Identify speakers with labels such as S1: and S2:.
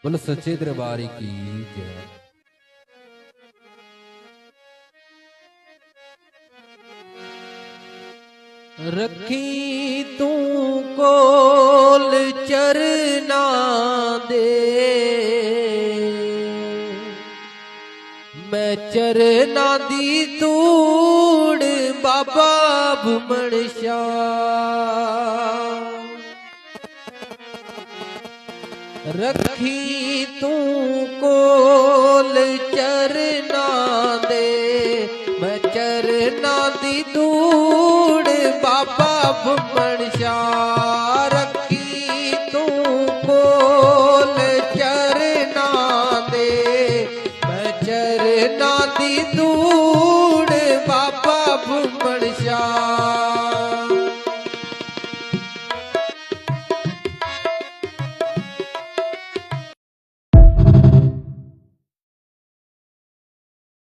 S1: बोल सच्चे दरबार की जय। रखी तू कोल चरना दे, मैं चरना दी तूड़ बाबा भुमण श्याम। रखी तू कोल चरना दे, मैं चरना दी तूड़ बाबा भुमण श्याम।